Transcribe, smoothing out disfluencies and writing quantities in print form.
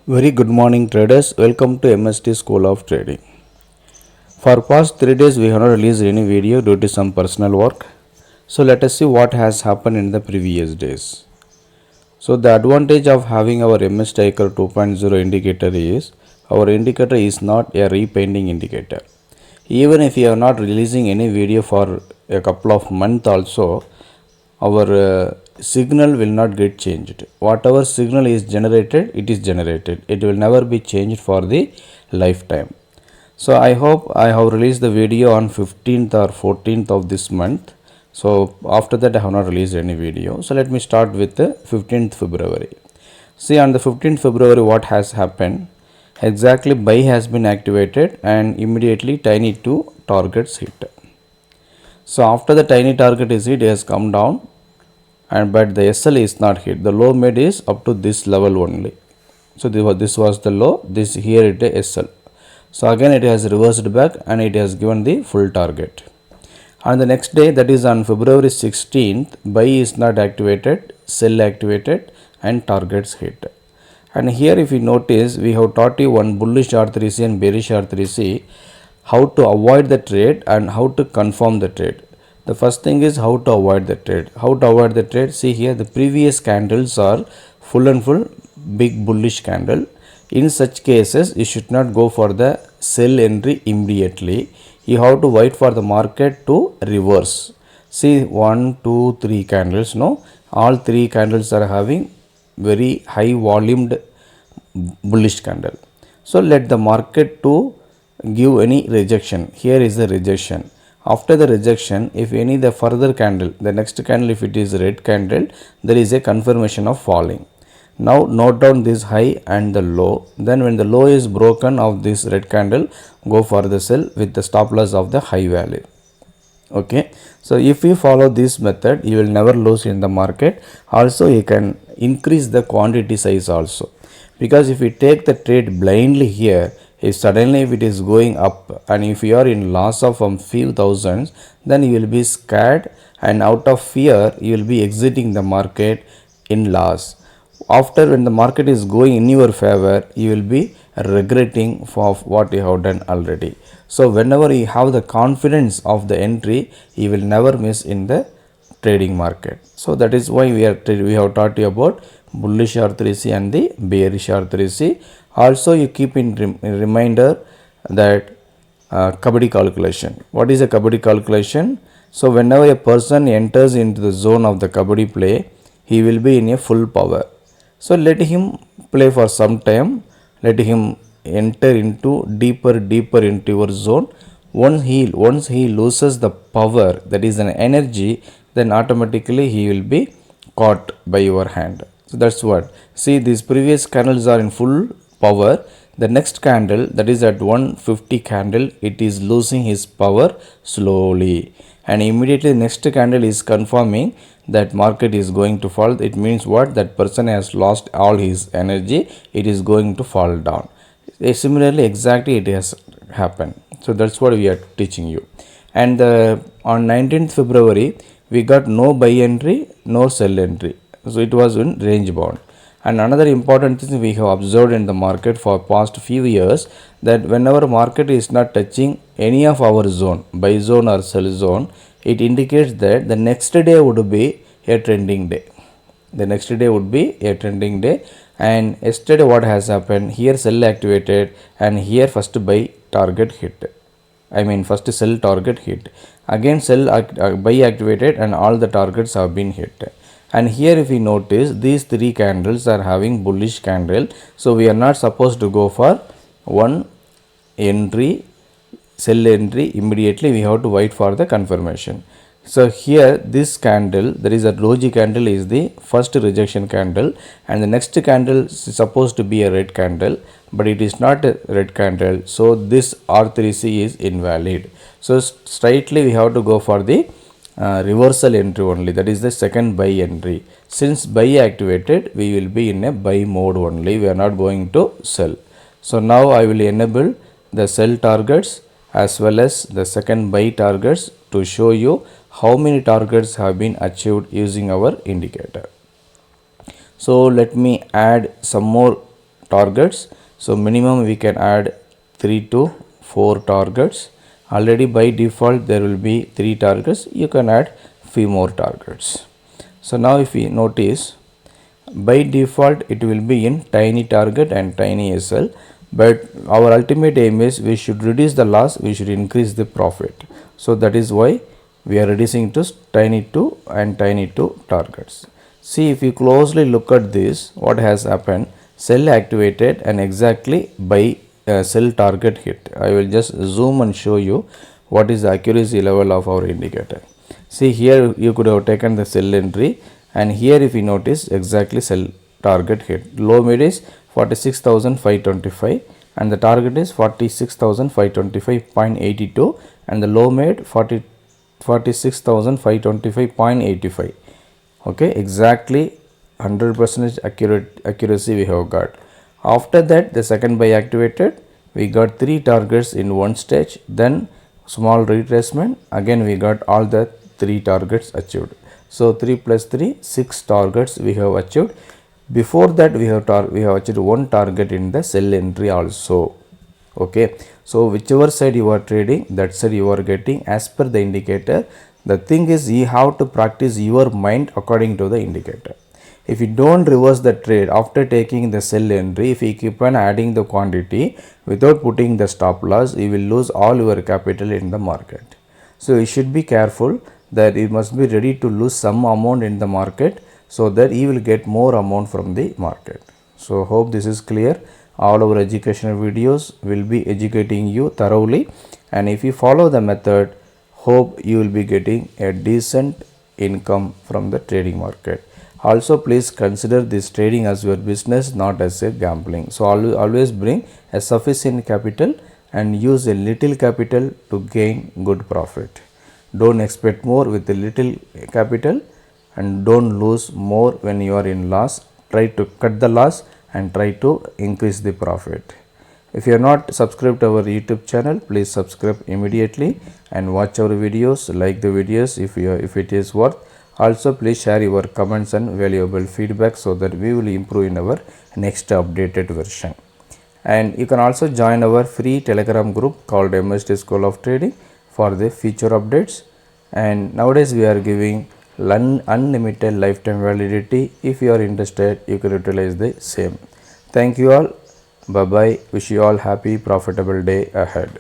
Very good morning traders, welcome to MST School of Trading. For past 3 days we have not released any video due to some personal work. So let us see what has happened in the previous days. So the advantage of having our MST iCore 2.0 indicator is our indicator is not a repainting indicator. Even if you are not releasing any video for a couple of months also, our signal will not get changed. Whatever signal is generated, it is generated. It will never be changed for the lifetime. So I hope I have released the video on 15th or 14th of this month. So after that I have not released any video. So let me start with the 15th February. See, on the 15th February what has happened? Exactly buy has been activated and immediately tiny 2 targets hit. So after the tiny target is hit, it has come down, and but the SL is not hit. The low made is up to this level only. So this was the low. This here it is SL. So again it has reversed back and it has given the full target. On the next day, that is on February 16th, buy is not activated, sell activated, and targets hit. And here if you notice, we have taught you one bullish R3C and bearish R3C, how to avoid the trade and how to confirm the trade. The first thing is how to avoid the trade. How to avoid the trade? See here, the previous candles are full and full big bullish candle. In such cases, you should not go for the sell entry immediately. You have to wait for the market to reverse. See, 1, 2, 3 candles. No, all 3 candles are having very high volumed bullish candle. So let the market to give any rejection. Here is the rejection. After the rejection, if any the further candle, the next candle, if it is red candle, there is a confirmation of falling. Now note down this high and the low. Then when the low is broken of this red candle, go for the sell with the stop loss of the high value. Okay, so if you follow this method, you will never lose in the market. Also you can increase the quantity size also, because if you take the trade blindly here, if suddenly if it is going up and if you are in loss of few thousands, then you will be scared and out of fear you will be exiting the market in loss. After when the market is going in your favor, you will be regretting for what you have done already. So whenever you have the confidence of the entry, you will never miss in the trading market. So that is why we have taught you about bullish R3C and the bearish R3C. Also you keep in reminder that Kabaddi calculation. What is a Kabaddi calculation? So whenever a person enters into the zone of the Kabaddi play, he will be in a full power. So let him play for some time. Let him enter into deeper into your zone. Once he loses the power, that is an energy, then automatically he will be caught by your hand. So that's what. See, these previous candles are in full power. The next candle, that is at 150 candle, it is losing his power slowly, and immediately next candle is confirming that market is going to fall. It means what? That person has lost all his energy. It is going to fall down. Similarly, exactly it has happened. So that's what we are teaching you. And on 19th February, we got no buy entry, no sell entry. So it was in range bound. And another important thing we have observed in the market for past few years, that whenever market is not touching any of our zone, buy zone or sell zone, it indicates that the next day would be a trending day. The next day would be a trending day. And yesterday what has happened? Here sell activated and here first buy target hit. I mean first sell target hit. Again sell buy activated and all the targets have been hit. And here if we notice, these 3 candles are having bullish candle. So we are not supposed to go for one entry, sell entry immediately. We have to wait for the confirmation. So here this candle, there is a doji candle, is the first rejection candle, and the next candle is supposed to be a red candle, but it is not a red candle. So this R3C is invalid. So straightly we have to go for the reversal entry only, that is the second buy entry. Since buy activated, we will be in a buy mode only. We are not going to sell. So now I will enable the sell targets as well as the second buy targets to show you how many targets have been achieved using our indicator. So let me add some more targets. So minimum we can add 3 to 4 targets. Already by default there will be 3 targets. You can add few more targets. So now if we notice, by default it will be in tiny target and tiny SL, but our ultimate aim is we should reduce the loss, we should increase the profit. So that is why we are reducing to tiny 2 and tiny 2 targets. See, if you closely look at this, what has happened, sell activated and exactly by sell target hit. I will just zoom and show you what is the accuracy level of our indicator. See, here you could have taken the sell entry, and here if you notice exactly sell target hit. Low mid is 46,525 and the target is 46,525.82 and the low made 46,525.85. okay, exactly 100% accuracy we have got. After that the second buy activated, we got 3 targets in one stage, then small retracement, again we got all the 3 targets achieved. So 3 plus 3, 6 targets we have achieved. Before that we have achieved one target in the sell entry also. Okay, so whichever side you are trading, that side you are getting as per the indicator. The thing is, you have to practice your mind according to the indicator. If you don't reverse the trade after taking the sell entry, if you keep on adding the quantity without putting the stop loss, you will lose all your capital in the market. So you should be careful that you must be ready to lose some amount in the market so that you will get more amount from the market. So hope this is clear. All our educational videos will be educating you thoroughly, and if you follow the method, hope you will be getting a decent income from the trading market. Also, please consider this trading as your business, not as a gambling. So always bring a sufficient capital and use a little capital to gain good profit. Don't expect more with a little capital and don't lose more when you are in loss. Try to cut the loss and try to increase the profit. If you are not subscribed to our YouTube channel, please subscribe immediately and watch our videos, like the videos if it is worth. Also, please share your comments and valuable feedback so that we will improve in our next updated version. And you can also join our free Telegram group called MST School of Trading for the future updates. And nowadays we are giving unlimited lifetime validity. If you are interested, you can utilize the same. Thank you all. Bye bye. Wish you all happy profitable day ahead.